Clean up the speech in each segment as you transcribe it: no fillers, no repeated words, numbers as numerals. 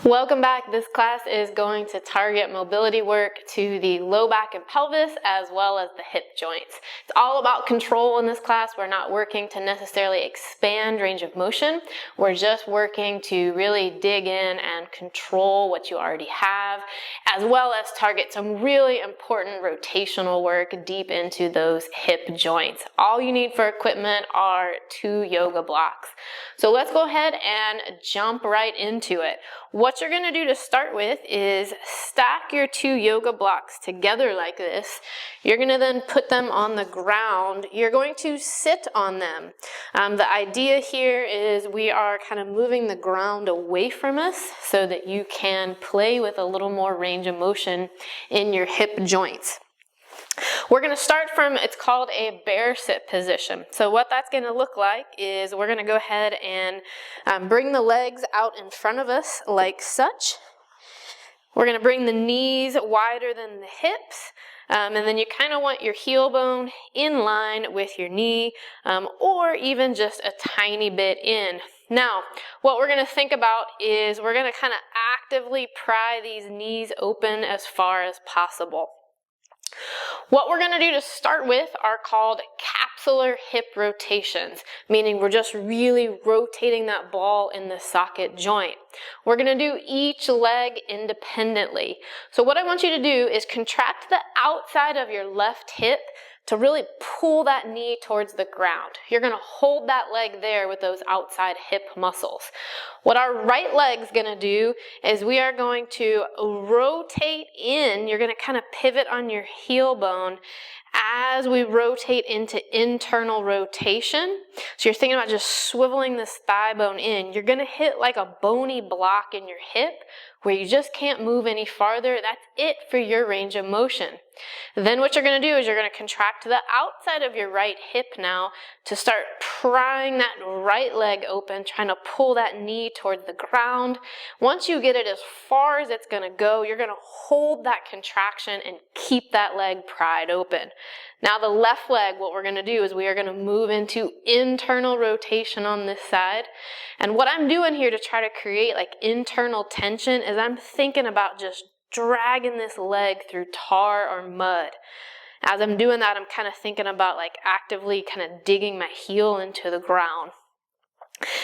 Welcome back. This class is going to target mobility work to the low back and pelvis as well as the hip joints. It's all about control in this class. We're not working to necessarily expand range of motion. We're just working to really dig in and control what you already have, as well as target some really important rotational work deep into those hip joints. All you need for equipment are 2 yoga blocks. So let's go ahead and jump right into it. What you're going to do to start with is stack your 2 yoga blocks together like this. You're going to then put them on the ground. You're going to sit on them. The idea here is we are kind of moving the ground away from us so that you can play with a little more range of motion in your hip joints. We're going to start from, it's called a bear sit position. So what that's going to look like is we're going to go ahead and bring the legs out in front of us like such. We're going to bring the knees wider than the hips. And then you kind of want your heel bone in line with your knee, or even just a tiny bit in. Now, what we're going to think about is we're going to kind of actively pry these knees open as far as possible. What we're going to do to start with are called capsular hip rotations, meaning we're just really rotating that ball in the socket joint. We're going to do each leg independently. So what I want you to do is contract the outside of your left hip to really pull that knee towards the ground. You're going to hold that leg there with those outside hip muscles. What our right leg's going to do is we are going to rotate in. You're going to kind of pivot on your heel bone as we rotate into internal rotation. So you're thinking about just swiveling this thigh bone in. You're going to hit like a bony block in your hip where you just can't move any farther. That's it for your range of motion. Then what you're going to do is you're going to contract the outside of your right hip now to start prying that right leg open, trying to pull that knee toward the ground. Once you get it as far as it's going to go, you're going to hold that contraction and keep that leg pried open. Now the left leg, what we're going to do is we are going to move into internal rotation on this side. And what I'm doing here to try to create like internal tension is I'm thinking about just dragging this leg through tar or mud. As I'm doing that, I'm kind of thinking about like actively kind of digging my heel into the ground.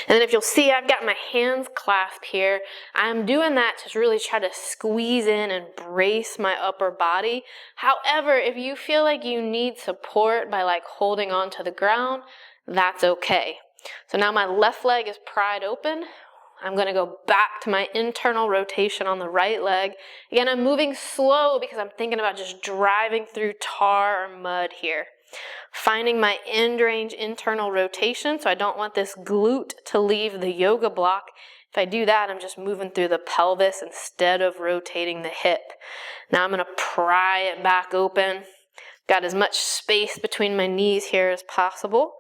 And then if you'll see, I've got my hands clasped here. I'm doing that to really try to squeeze in and brace my upper body. However, if you feel like you need support by like holding on to the ground, that's okay. So now my left leg is pried open. I'm going to go back to my internal rotation on the right leg. Again, I'm moving slow because I'm thinking about just driving through tar or mud here. Finding my end range internal rotation, so I don't want this glute to leave the yoga block. If I do that, I'm just moving through the pelvis instead of rotating the hip. Now I'm going to pry it back open. Got as much space between my knees here as possible.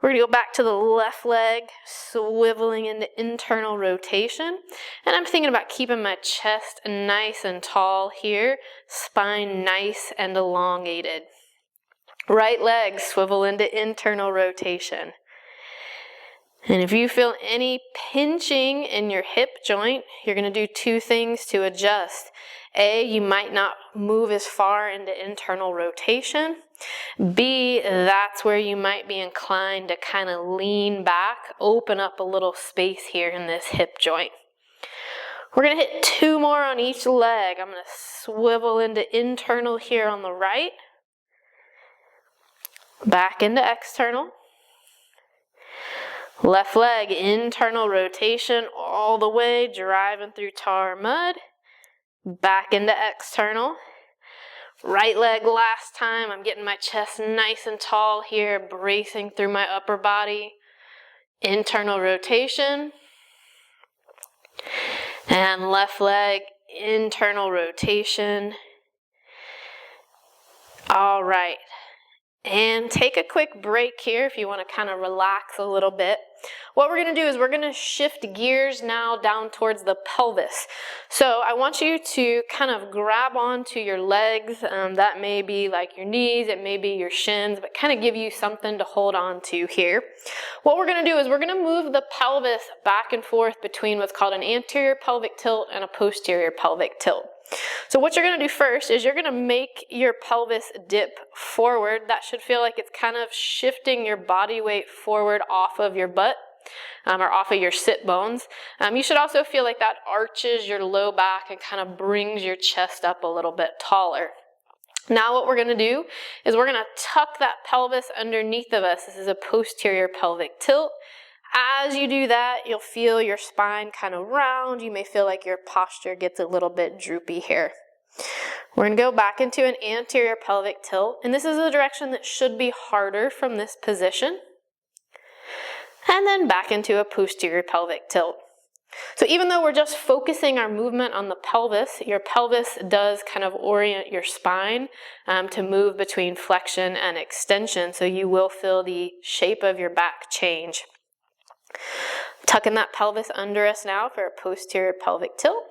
We're going to go back to the left leg, swiveling into internal rotation. And I'm thinking about keeping my chest nice and tall here, spine nice and elongated. Right leg, swivel into internal rotation. And if you feel any pinching in your hip joint, you're going to do 2 things to adjust. A, you might not move as far into internal rotation. B, that's where you might be inclined to kind of lean back, open up a little space here in this hip joint. We're going to hit 2 more on each leg. I'm going to swivel into internal here on the right. Back into external. Left leg, internal rotation all the way, driving through tar or mud. Back into external. Right leg last time. I'm getting my chest nice and tall here, bracing through my upper body. Internal rotation. And left leg, internal rotation. All right. And take a quick break here if you want to kind of relax a little bit. what we're gonna do is we're gonna shift gears now down towards the pelvis. So I want you to kind of grab onto your legs. That may be like your knees, it may be your shins, but kind of give you something to hold on to here. What we're gonna do is we're gonna move the pelvis back and forth between what's called an anterior pelvic tilt and a posterior pelvic tilt. So what you're going to do first is you're going to make your pelvis dip forward. That should feel like it's kind of shifting your body weight forward off of your butt or off of your sit bones. You should also feel like that arches your low back and kind of brings your chest up a little bit taller. Now what we're going to do is we're going to tuck that pelvis underneath of us. This is a posterior pelvic tilt. As you do that, you'll feel your spine kind of round. You may feel like your posture gets a little bit droopy here. We're going to go back into an anterior pelvic tilt, and this is a direction that should be harder from this position. And then back into a posterior pelvic tilt. So even though we're just focusing our movement on the pelvis, your pelvis does kind of orient your spine to move between flexion and extension, so you will feel the shape of your back change. Tucking that pelvis under us now for a posterior pelvic tilt.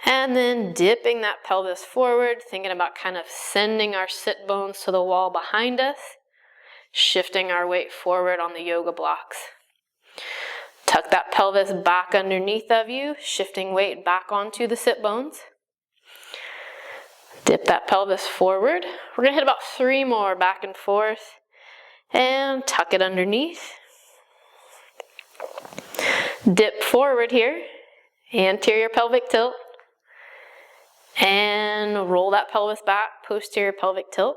And then dipping that pelvis forward, thinking about kind of sending our sit bones to the wall behind us, shifting our weight forward on the yoga blocks. Tuck that pelvis back underneath of you, shifting weight back onto the sit bones. Dip that pelvis forward. We're going to hit about 3 more back and forth. And tuck it underneath. Dip forward here, anterior pelvic tilt, and roll that pelvis back, posterior pelvic tilt.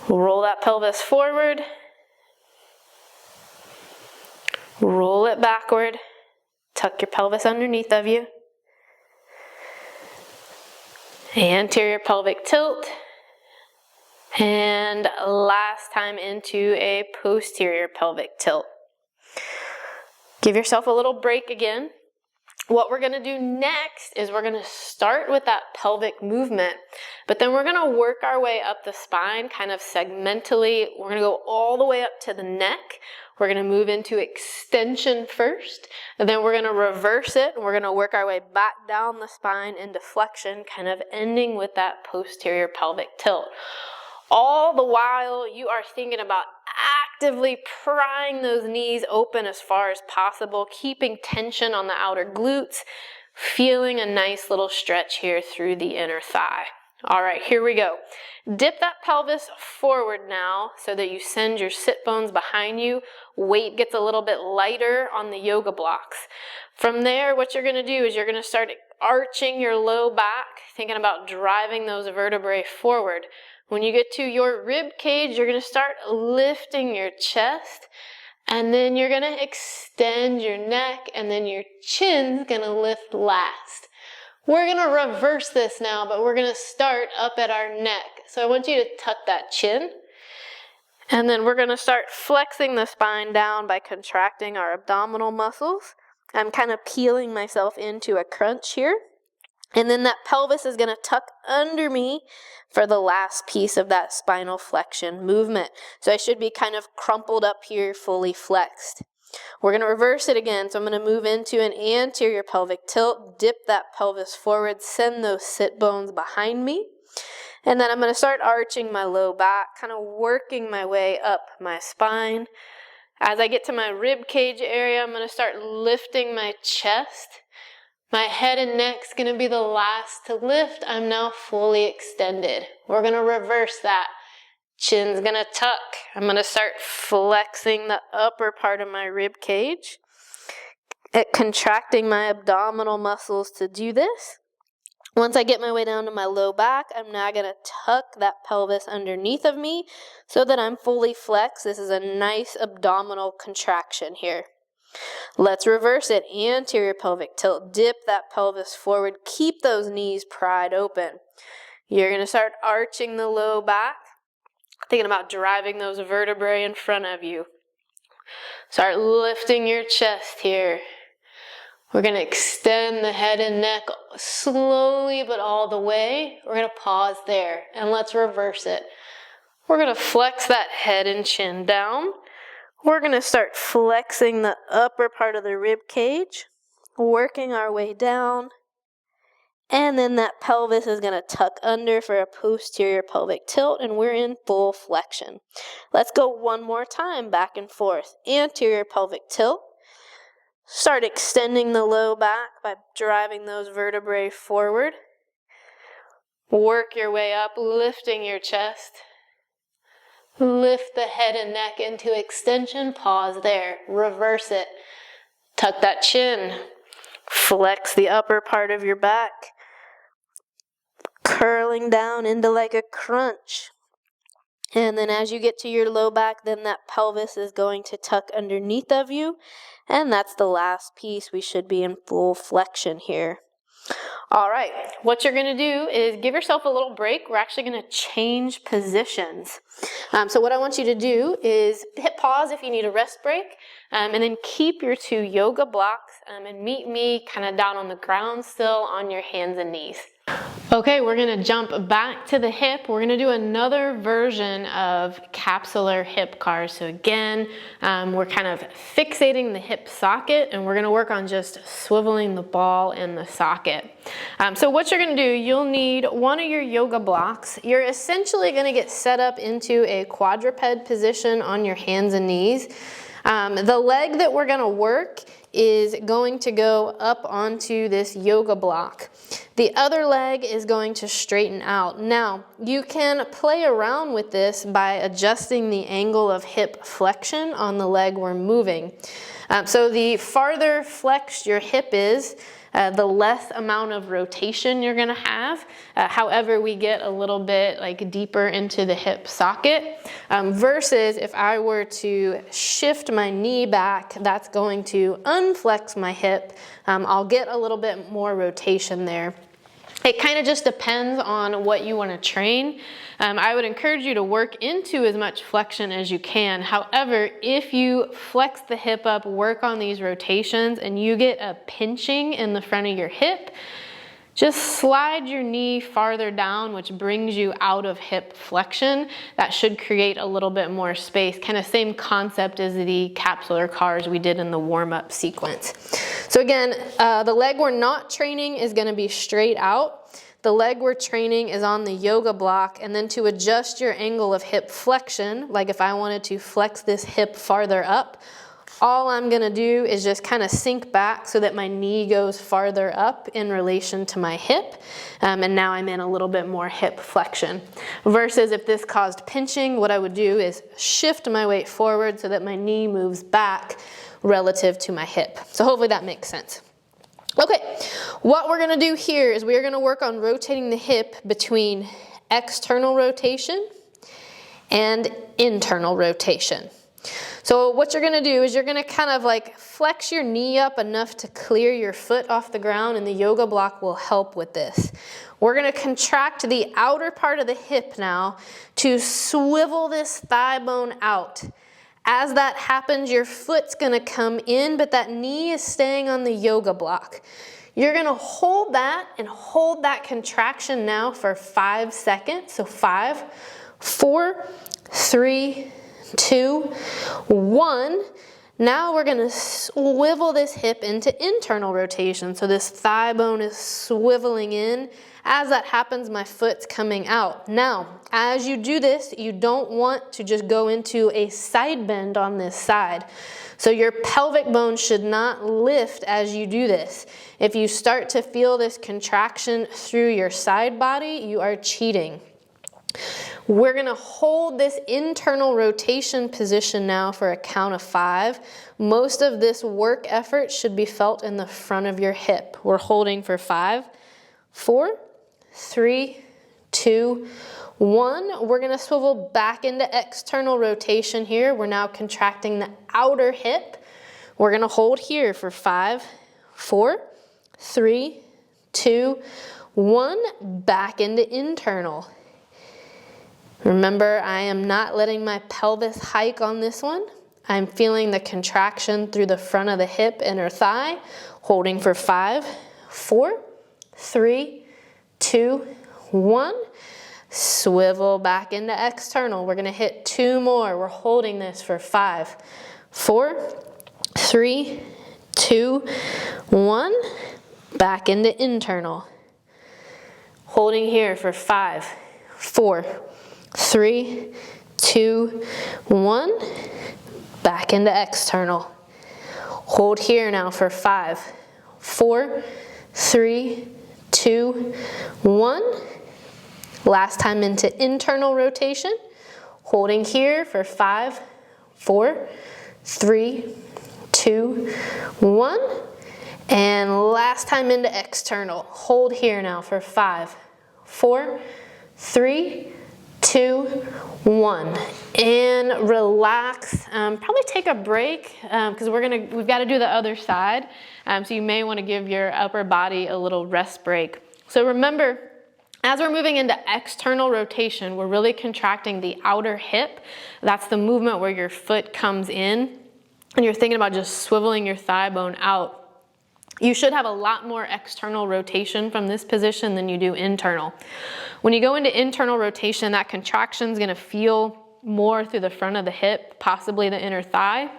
Roll that pelvis forward, roll it backward, tuck your pelvis underneath of you, anterior pelvic tilt, and last time into a posterior pelvic tilt. Give yourself a little break again. What we're going to do next is we're going to start with that pelvic movement, but then we're going to work our way up the spine kind of segmentally. We're going to go all the way up to the neck. We're going to move into extension first, and then we're going to reverse it, and we're going to work our way back down the spine into flexion, kind of ending with that posterior pelvic tilt. All the while, you are thinking about actively prying those knees open as far as possible, keeping tension on the outer glutes, feeling a nice little stretch here through the inner thigh. All right, here we go. Dip that pelvis forward now so that you send your sit bones behind you. Weight gets a little bit lighter on the yoga blocks. From there, what you're going to do is you're going to start arching your low back, thinking about driving those vertebrae forward. When you get to your rib cage, you're going to start lifting your chest, and then you're going to extend your neck, and then your chin's going to lift last. We're going to reverse this now, but we're going to start up at our neck. So I want you to tuck that chin, and then we're going to start flexing the spine down by contracting our abdominal muscles. I'm kind of peeling myself into a crunch here. And then that pelvis is going to tuck under me for the last piece of that spinal flexion movement. So I should be kind of crumpled up here, fully flexed. We're going to reverse it again. So I'm going to move into an anterior pelvic tilt, dip that pelvis forward, send those sit bones behind me. And then I'm going to start arching my low back, kind of working my way up my spine. As I get to my rib cage area, I'm going to start lifting my chest. My head and neck's going to be the last to lift. I'm now fully extended. We're going to reverse that. Chin's going to tuck. I'm going to start flexing the upper part of my rib cage, contracting my abdominal muscles to do this. Once I get my way down to my low back, I'm now going to tuck that pelvis underneath of me so that I'm fully flexed. This is a nice abdominal contraction here. Let's reverse it. Anterior pelvic tilt. Dip that pelvis forward. Keep those knees pried open. You're going to start arching the low back, thinking about driving those vertebrae in front of you. Start lifting your chest here. We're going to extend the head and neck slowly but all the way. We're going to pause there and let's reverse it. We're going to flex that head and chin down. We're going to start flexing the upper part of the rib cage, working our way down, and then that pelvis is going to tuck under for a posterior pelvic tilt, and we're in full flexion. Let's go one more time, back and forth. Anterior pelvic tilt. Start extending the low back by driving those vertebrae forward. Work your way up, lifting your chest. Lift the head and neck into extension. Pause there. Reverse it. Tuck that chin. Flex the upper part of your back. Curling down into like a crunch. And then as you get to your low back, then that pelvis is going to tuck underneath of you. And that's the last piece. We should be in full flexion here. All right, what you're going to do is give yourself a little break. We're actually going to change positions. So what I want you to do is hit pause if you need a rest break, and then keep your 2 yoga blocks and meet me kind of down on the ground still on your hands and knees. Okay, we're going to jump back to the hip. We're going to do another version of capsular hip cars. So again, we're kind of fixating the hip socket, and we're going to work on just swiveling the ball in the socket. So what you're going to do, you'll need one of your yoga blocks. You're essentially going to get set up into a quadruped position on your hands and knees. The leg that we're going to work is going to go up onto this yoga block. The other leg is going to straighten out. Now, you can play around with this by adjusting the angle of hip flexion on the leg we're moving. So the farther flexed your hip is, the less amount of rotation you're going to have. However, we get a little bit like deeper into the hip socket, versus if I were to shift my knee back, that's going to unflex my hip. I'll get a little bit more rotation there. It kind of just depends on what you want to train. I would encourage you to work into as much flexion as you can. However, if you flex the hip up, work on these rotations, and you get a pinching in the front of your hip, just slide your knee farther down, which brings you out of hip flexion. That should create a little bit more space. Kind of same concept as the capsular cars we did in the warm-up sequence. So again, the leg we're not training is going to be straight out. The leg we're training is on the yoga block, and then to adjust your angle of hip flexion, like if I wanted to flex this hip farther up, all I'm going to do is just kind of sink back so that my knee goes farther up in relation to my hip, and now I'm in a little bit more hip flexion. Versus if this caused pinching, what I would do is shift my weight forward so that my knee moves back relative to my hip. So hopefully that makes sense. Okay, what we're going to do here is we are going to work on rotating the hip between external rotation and internal rotation. So what you're going to do is you're going to kind of like flex your knee up enough to clear your foot off the ground, and the yoga block will help with this. We're going to contract the outer part of the hip now to swivel this thigh bone out. As that happens, your foot's going to come in, but that knee is staying on the yoga block. You're going to hold that and hold that contraction now for 5 seconds. So 5, 4, 3, 2, 1. Now we're going to swivel this hip into internal rotation. So this thigh bone is swiveling in. As that happens, my foot's coming out. Now, as you do this, you don't want to just go into a side bend on this side. So your pelvic bone should not lift as you do this. If you start to feel this contraction through your side body, you are cheating. We're going to hold this internal rotation position now for a count of 5. Most of this work effort should be felt in the front of your hip. We're holding for 5, 4, 3, 2, 1. We're going to swivel back into external rotation here. We're now contracting the outer hip. We're going to hold here for 5, 4, 3, 2, 1. Back into internal. Remember, I am not letting my pelvis hike on this one. I'm feeling the contraction through the front of the hip, inner thigh, holding for 5, 4, 3, 2, 1. Swivel back into external. We're going to hit 2 more. We're holding this for 5, 4, 3, 2, 1. Back into internal. Holding here for 5, 4, 3, 2, 1. Back into external. Hold here now for 5, 4, 3, 2, 1. Last time into internal rotation. Holding here for 5, 4, 3, 2, 1. And last time into external. Hold here now for 5, 4, 3, 2, 1. And relax. Probably take a break because we've got to do the other side. So you may want to give your upper body a little rest break. So remember, as we're moving into external rotation, we're really contracting the outer hip. That's the movement where your foot comes in and you're thinking about just swiveling your thigh bone out. You should have a lot more external rotation from this position than you do internal. When you go into internal rotation, that contraction is going to feel more through the front of the hip, possibly the inner thigh.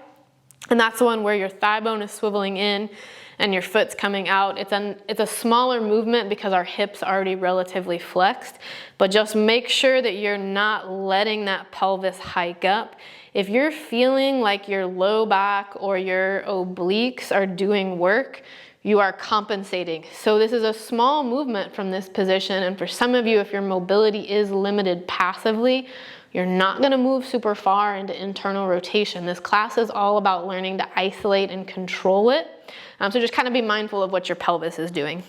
And that's the one where your thigh bone is swiveling in and your foot's coming out. It's a smaller movement because our hip's already relatively flexed, but just make sure that you're not letting that pelvis hike up. If you're feeling like your low back or your obliques are doing work, you are compensating. So this is a small movement from this position, and for some of you, if your mobility is limited passively, you're not gonna move super far into internal rotation. This class is all about learning to isolate and control it. So just kind of be mindful of what your pelvis is doing.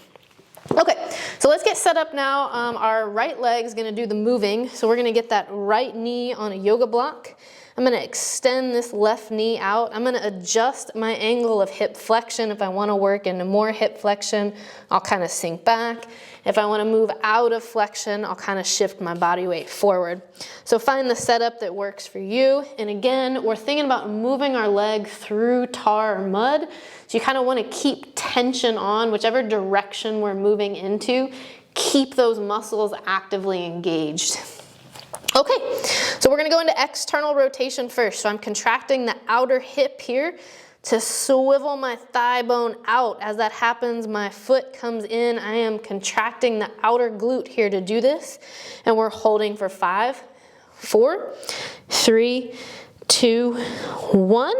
Okay, so let's get set up now. Our right leg is gonna do the moving. So we're gonna get that right knee on a yoga block. I'm gonna extend this left knee out. I'm gonna adjust my angle of hip flexion. If I wanna work into more hip flexion, I'll kind of sink back. If I wanna move out of flexion, I'll kind of shift my body weight forward. So find the setup that works for you. And again, we're thinking about moving our leg through tar or mud. So you kind of wanna keep tension on whichever direction we're moving into. Keep those muscles actively engaged. Okay, so we're gonna go into external rotation first. So I'm contracting the outer hip here to swivel my thigh bone out. As that happens, my foot comes in. I am contracting the outer glute here to do this. And we're holding for 5, 4, 3, 2, 1.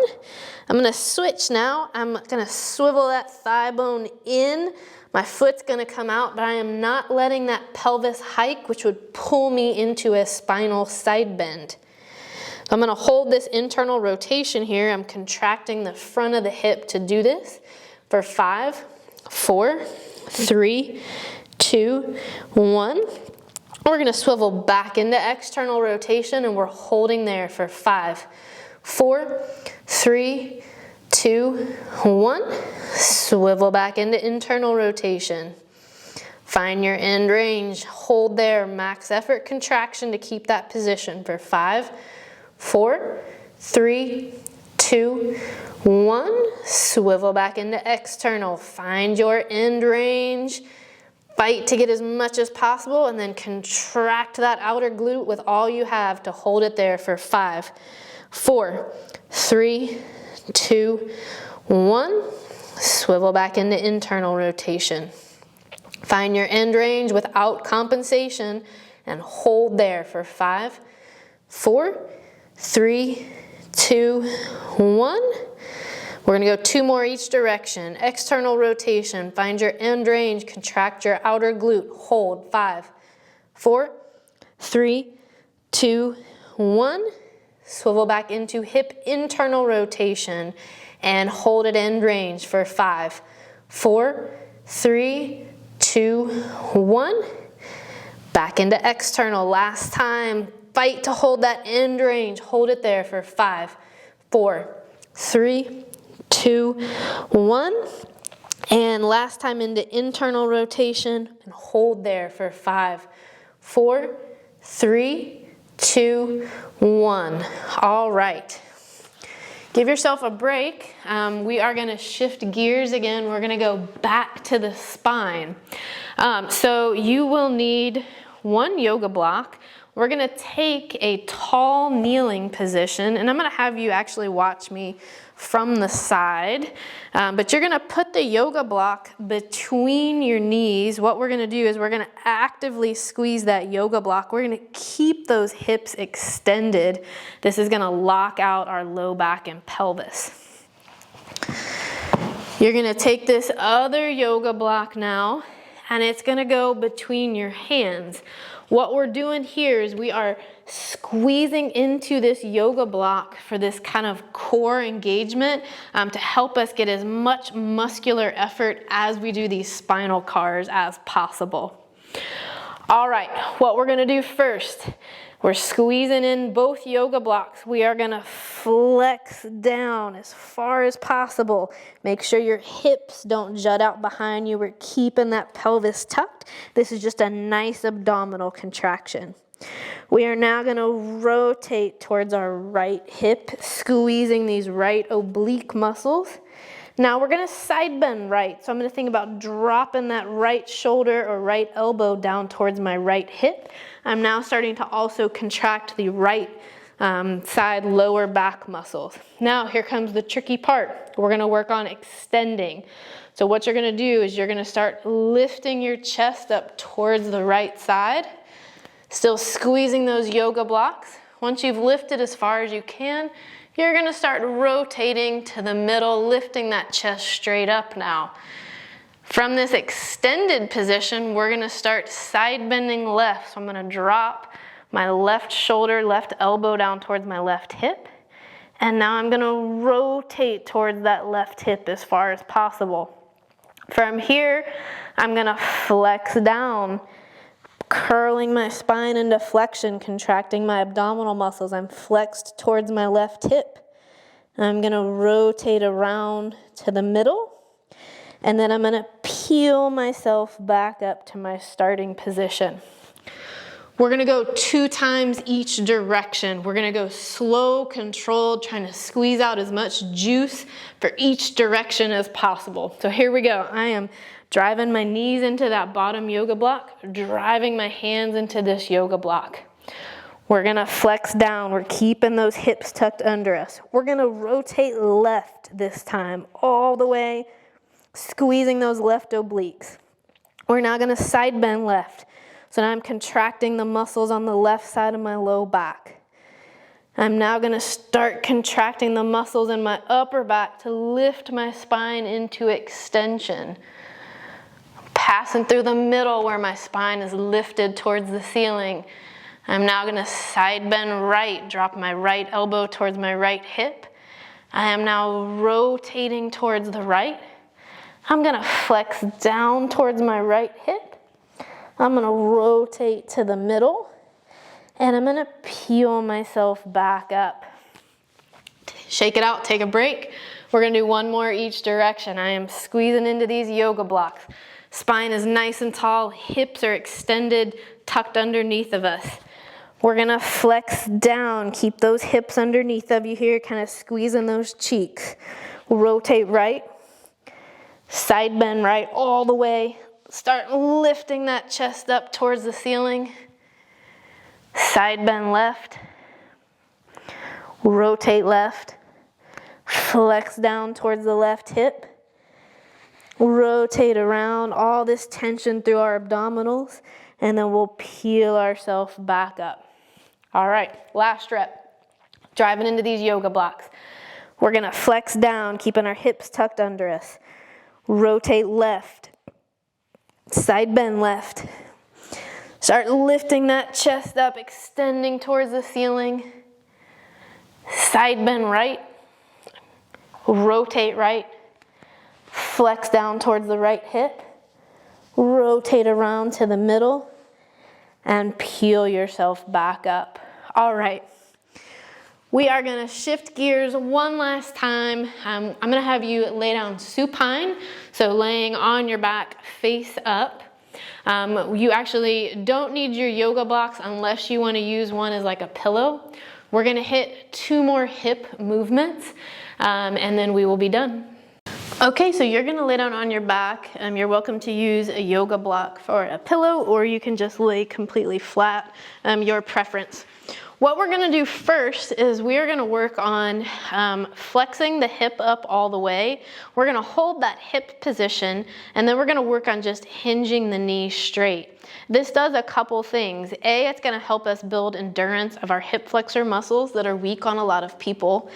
I'm gonna switch now. I'm gonna swivel that thigh bone in. My foot's gonna come out, but I am not letting that pelvis hike, which would pull me into a spinal side bend. I'm gonna hold this internal rotation here. I'm contracting the front of the hip to do this for 5, 4, 3, 2, 1. We're gonna swivel back into external rotation and we're holding there for 5, 4, 3, 2, 1. Swivel back into internal rotation. Find your end range. Hold there. Max effort contraction to keep that position for 5, 4, 3, 2, 1. Swivel back into external. Find your end range. Fight to get as much as possible and then contract that outer glute with all you have to hold it there for 5, 4, 3, 2, 1. Swivel back into internal rotation. Find your end range without compensation and hold there for 5, 4, 3, 2, 1. We're gonna go 2 more each direction. External rotation, find your end range, contract your outer glute, hold, 5, 4, 3, 2, 1. Swivel back into hip internal rotation and hold at end range for 5, 4, 3, 2, 1. Back into external, last time. Fight to hold that end range, hold it there for 5, 4, 3, 2, 1. And last time into internal rotation and hold there for 5, 4, 3, 2, 1. All right. Give yourself a break. We are going to shift gears again. We're going to go back to the spine. So you will need 1 yoga block. we're gonna take a tall kneeling position, and I'm gonna have you actually watch me from the side, but you're gonna put the yoga block between your knees. What we're gonna do is we're gonna actively squeeze that yoga block. We're gonna keep those hips extended. This is gonna lock out our low back and pelvis. You're gonna take this other yoga block now, and it's gonna go between your hands. What we're doing here is we are squeezing into this yoga block for this kind of core engagement to help us get as much muscular effort as we do these spinal cars as possible. All right, what we're gonna do first, we're squeezing in both yoga blocks. We are gonna flex down as far as possible. Make sure your hips don't jut out behind you. We're keeping that pelvis tucked. This is just a nice abdominal contraction. We are now gonna rotate towards our right hip, squeezing these right oblique muscles. Now we're gonna side bend right. So I'm gonna think about dropping that right shoulder or right elbow down towards my right hip. I'm now starting to also contract the right side lower back muscles. Now here comes the tricky part. We're gonna work on extending. So what you're gonna do is you're gonna start lifting your chest up towards the right side, still squeezing those yoga blocks. Once you've lifted as far as you can, you're gonna start rotating to the middle, lifting that chest straight up now. From this extended position, we're gonna start side bending left. So I'm gonna drop my left shoulder, left elbow down towards my left hip. And now I'm gonna rotate towards that left hip as far as possible. From here, I'm gonna flex down, curling my spine into flexion, contracting my abdominal muscles. I'm flexed towards my left hip. I'm gonna rotate around to the middle, and then I'm gonna peel myself back up to my starting position. We're gonna go 2 times each direction. We're gonna go slow, controlled, trying to squeeze out as much juice for each direction as possible. So here we go. I am driving my knees into that bottom yoga block, driving my hands into this yoga block. We're gonna flex down. We're keeping those hips tucked under us. We're gonna rotate left this time, all the way, squeezing those left obliques. We're now gonna side bend left. So now I'm contracting the muscles on the left side of my low back. I'm now gonna start contracting the muscles in my upper back to lift my spine into extension. Passing through the middle where my spine is lifted towards the ceiling. I'm now gonna side bend right, drop my right elbow towards my right hip. I am now rotating towards the right. I'm gonna flex down towards my right hip. I'm gonna rotate to the middle, and I'm gonna peel myself back up. Shake it out, take a break. We're gonna do 1 more each direction. I am squeezing into these yoga blocks. Spine is nice and tall, hips are extended, tucked underneath of us. We're gonna flex down, keep those hips underneath of you here, kind of squeezing those cheeks. Rotate right, side bend right all the way. Start lifting that chest up towards the ceiling. Side bend left, rotate left, flex down towards the left hip. Rotate around, all this tension through our abdominals, and then we'll peel ourselves back up. All right, last rep. Driving into these yoga blocks. We're gonna flex down, keeping our hips tucked under us. Rotate left, side bend left. Start lifting that chest up, extending towards the ceiling. Side bend right, rotate right. Flex down towards the right hip, rotate around to the middle, and peel yourself back up. All right, we are gonna shift gears one last time. I'm gonna have you lay down supine, so laying on your back face up. You actually don't need your yoga blocks unless you wanna use one as like a pillow. We're gonna hit 2 more hip movements, and then we will be done. Okay, so you're gonna lay down on your back. You're welcome to use a yoga block for a pillow, or you can just lay completely flat, your preference. What we're gonna do first is we are gonna work on flexing the hip up all the way. We're gonna hold that hip position, and then we're gonna work on just hinging the knee straight. This does a couple things. A, it's gonna help us build endurance of our hip flexor muscles that are weak on a lot of people.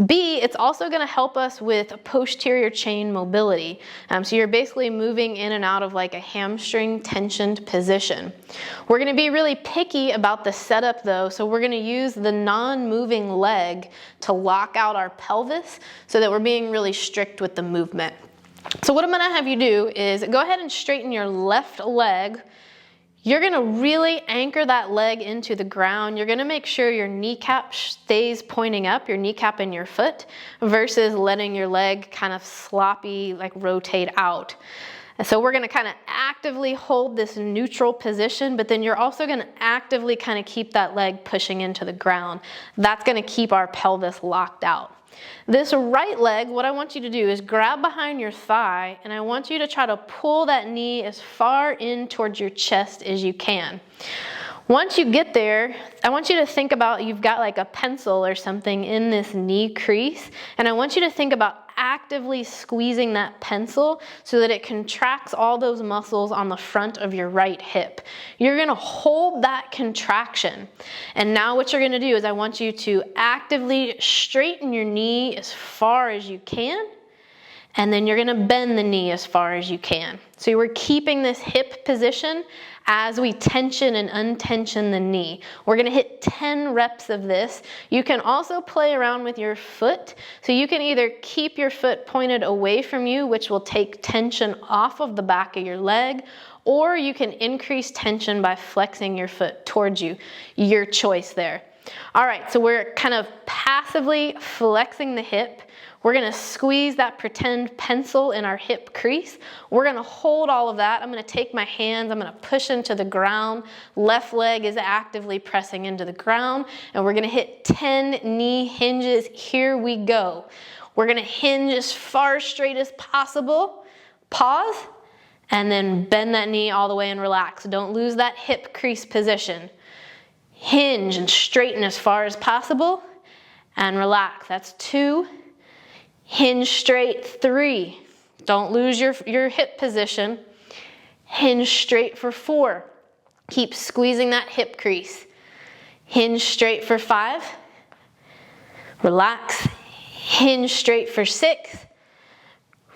B, it's also gonna help us with posterior chain mobility. So you're basically moving in and out of like a hamstring tensioned position. We're gonna be really picky about the setup though, so we're gonna use the non-moving leg to lock out our pelvis so that we're being really strict with the movement. So what I'm gonna have you do is go ahead and straighten your left leg. You're gonna really anchor that leg into the ground. You're gonna make sure your kneecap stays pointing up, your kneecap and your foot, versus letting your leg kind of sloppy, like rotate out. And so we're gonna kind of actively hold this neutral position, but then you're also gonna actively kind of keep that leg pushing into the ground. That's gonna keep our pelvis locked out. This right leg, what I want you to do is grab behind your thigh, and I want you to try to pull that knee as far in towards your chest as you can. Once you get there, I want you to think about you've got like a pencil or something in this knee crease, and I want you to think about actively squeezing that pencil so that it contracts all those muscles on the front of your right hip. You're gonna hold that contraction. And now what you're gonna do is I want you to actively straighten your knee as far as you can, and then you're gonna bend the knee as far as you can. So we're keeping this hip position as we tension and untension the knee. We're gonna hit 10 reps of this. You can also play around with your foot. So you can either keep your foot pointed away from you, which will take tension off of the back of your leg, or you can increase tension by flexing your foot towards you. Your choice there. All right, so we're kind of passively flexing the hip. We're gonna squeeze that pretend pencil in our hip crease. We're gonna hold all of that. I'm gonna take my hands, I'm gonna push into the ground. Left leg is actively pressing into the ground, and we're gonna hit 10 knee hinges. Here we go. We're gonna hinge as far straight as possible. Pause, and then bend that knee all the way and relax. Don't lose that hip crease position. Hinge and straighten as far as possible, and relax. That's 2. Hinge straight, 3. Don't lose your hip position. Hinge straight for 4. Keep squeezing that hip crease. Hinge straight for 5. Relax. Hinge straight for 6.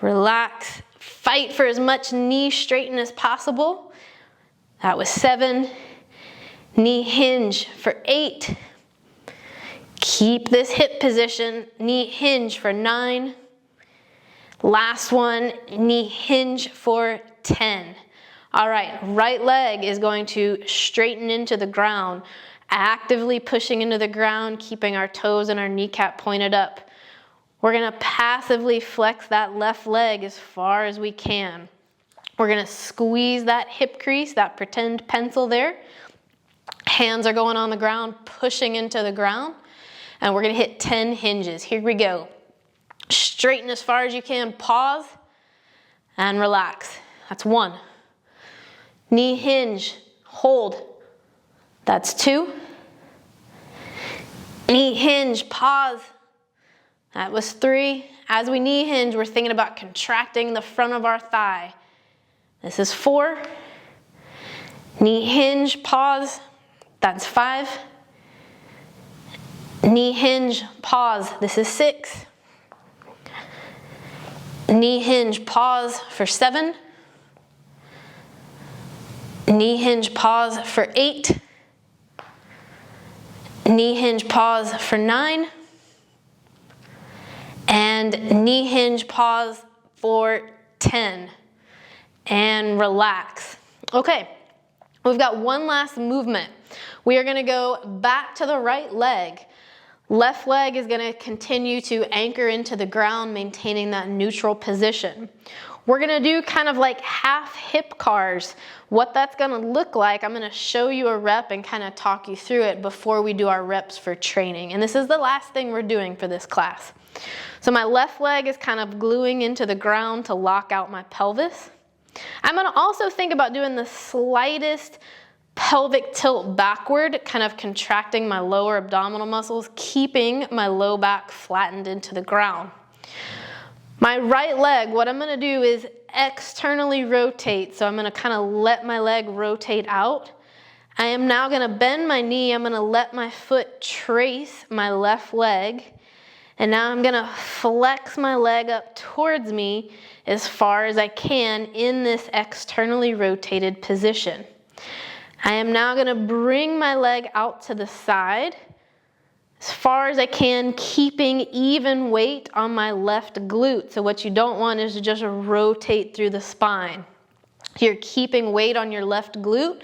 Relax. Fight for as much knee straighten as possible. That was 7. Knee hinge for 8. Keep this hip position, knee hinge for 9. Last one, knee hinge for 10. All right, right leg is going to straighten into the ground, actively pushing into the ground, keeping our toes and our kneecap pointed up. We're gonna passively flex that left leg as far as we can. We're gonna squeeze that hip crease, that pretend pencil there. Hands are going on the ground, pushing into the ground. And we're gonna hit 10 hinges. Here we go. Straighten as far as you can, pause, and relax. That's 1. Knee hinge, hold. That's 2. Knee hinge, pause. That was 3. As we knee hinge, we're thinking about contracting the front of our thigh. This is 4. Knee hinge, pause. That's 5. Knee hinge, pause. This is 6. Knee hinge, pause for 7. Knee hinge, pause for 8. Knee hinge, pause for 9. And knee hinge, pause for 10. And relax. Okay, we've got one last movement. We are gonna go back to the right leg. Left leg is gonna continue to anchor into the ground, maintaining that neutral position. We're gonna do kind of like half hip cars. What that's gonna look like, I'm gonna show you a rep and kind of talk you through it before we do our reps for training. And this is the last thing we're doing for this class. So my left leg is kind of gluing into the ground to lock out my pelvis. I'm gonna also think about doing the slightest pelvic tilt backward, kind of contracting my lower abdominal muscles, keeping my low back flattened into the ground. My right leg, what I'm gonna do is externally rotate. So I'm gonna kind of let my leg rotate out. I am now gonna bend my knee. I'm gonna let my foot trace my left leg. And now I'm gonna flex my leg up towards me as far as I can in this externally rotated position. I am now gonna bring my leg out to the side as far as I can, keeping even weight on my left glute. So what you don't want is to just rotate through the spine. You're keeping weight on your left glute.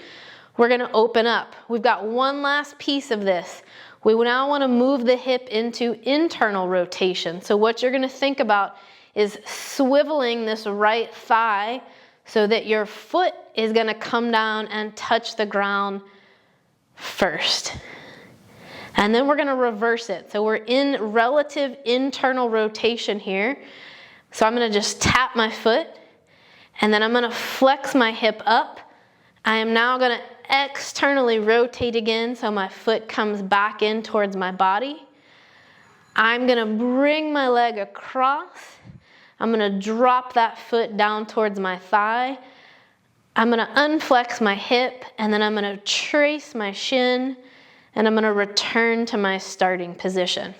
We're gonna open up. We've got one last piece of this. We now wanna move the hip into internal rotation. So what you're gonna think about is swiveling this right thigh so that your foot is gonna come down and touch the ground first. And then we're gonna reverse it. So we're in relative internal rotation here. So I'm gonna just tap my foot, and then I'm gonna flex my hip up. I am now gonna externally rotate again so my foot comes back in towards my body. I'm gonna bring my leg across. I'm gonna drop that foot down towards my thigh. I'm gonna unflex my hip, and then I'm gonna trace my shin, and I'm gonna return to my starting position.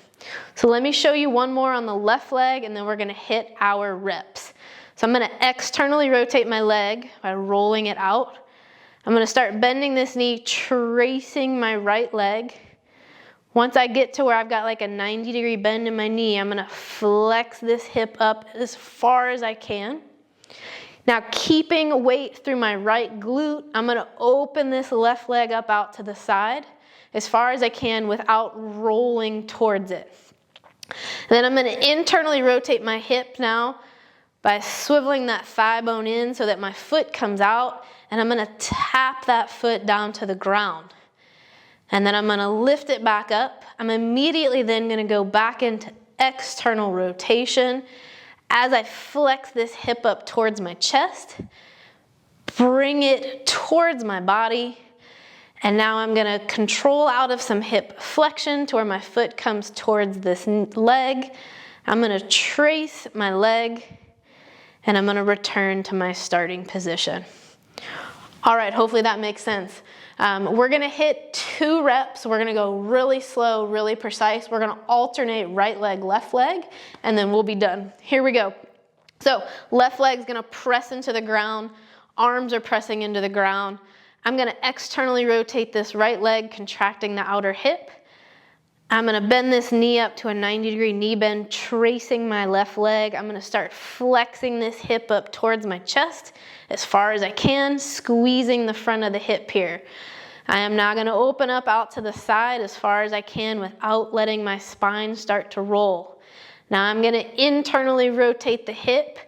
So let me show you one more on the left leg, and then we're gonna hit our reps. So I'm gonna externally rotate my leg by rolling it out. I'm gonna start bending this knee, tracing my right leg. Once I get to where I've got like a 90-degree bend in my knee, I'm gonna flex this hip up as far as I can. Now, keeping weight through my right glute, I'm gonna open this left leg up out to the side as far as I can without rolling towards it. And then I'm gonna internally rotate my hip now by swiveling that thigh bone in so that my foot comes out, and I'm gonna tap that foot down to the ground. And then I'm gonna lift it back up. I'm immediately then gonna go back into external rotation as I flex this hip up towards my chest, bring it towards my body, and now I'm gonna control out of some hip flexion to where my foot comes towards this leg. I'm gonna trace my leg, and I'm gonna return to my starting position. All right, hopefully that makes sense. We're gonna hit 2 reps. We're gonna go really slow, really precise. We're gonna alternate right leg, left leg, and then we'll be done. Here we go. So left leg's gonna press into the ground. Arms are pressing into the ground. I'm gonna externally rotate this right leg, contracting the outer hip. I'm gonna bend this knee up to a 90-degree knee bend, tracing my left leg. I'm gonna start flexing this hip up towards my chest as far as I can, squeezing the front of the hip here. I am now gonna open up out to the side as far as I can without letting my spine start to roll. Now I'm gonna internally rotate the hip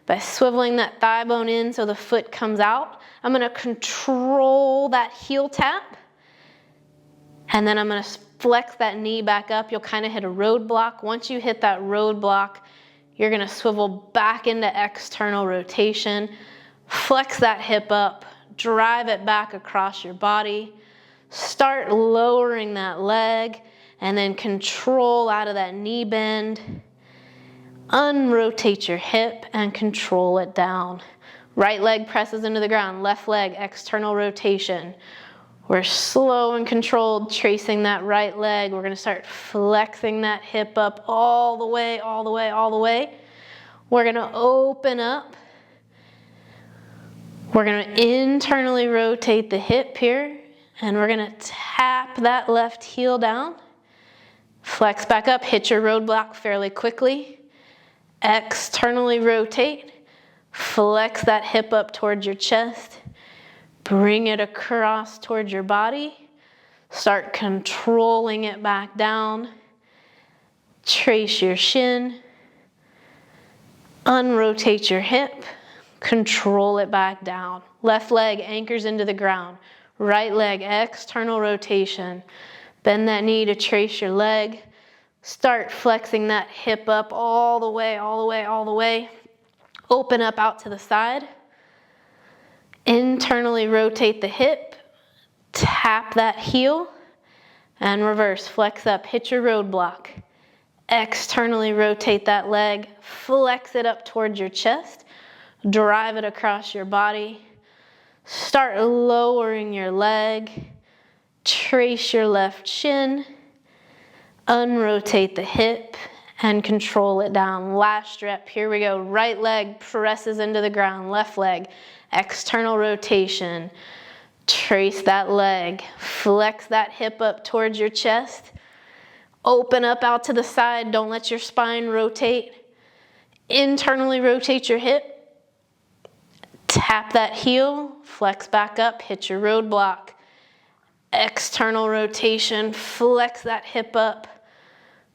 by swiveling that thigh bone in so the foot comes out. I'm gonna control that heel tap, and then I'm gonna flex that knee back up. You'll kind of hit a roadblock. Once you hit that roadblock, you're gonna swivel back into external rotation, flex that hip up, drive it back across your body, start lowering that leg, and then control out of that knee bend, unrotate your hip, and control it down. Right leg presses into the ground, left leg, external rotation. We're slow and controlled, tracing that right leg. We're gonna start flexing that hip up all the way, all the way, all the way. We're gonna open up. We're gonna internally rotate the hip here, and we're gonna tap that left heel down. Flex back up, hit your roadblock fairly quickly. Externally rotate. Flex that hip up towards your chest. Bring it across towards your body. Start controlling it back down. Trace your shin. Unrotate your hip. control it back down. Left leg anchors into the ground. Right leg, external rotation. Bend that knee to trace your leg. Start flexing that hip up all the way, all the way, all the way. Open up out to the side. Internally rotate the hip. Tap that heel. And reverse, flex up, hit your roadblock. Externally rotate that leg. Flex it up towards your chest. Drive it across your body. Start lowering your leg. Trace your left shin. Unrotate the hip and control it down. Last rep, here we go. Right leg presses into the ground. Left leg, external rotation. Trace that leg. Flex that hip up towards your chest. Open up out to the side. Don't let your spine rotate. Internally rotate your hip. Tap that heel. Flex back up. Hit your roadblock. External rotation. Flex that hip up.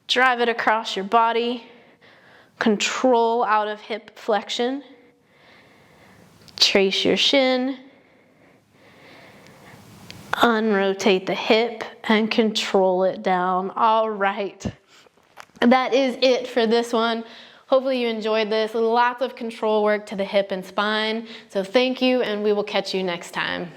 Drive it across your body. Control out of hip flexion. Trace your shin. Unrotate the hip and control it down. All right. That is it for this one. Hopefully you enjoyed this. Lots of control work to the hip and spine. So thank you, and we will catch you next time.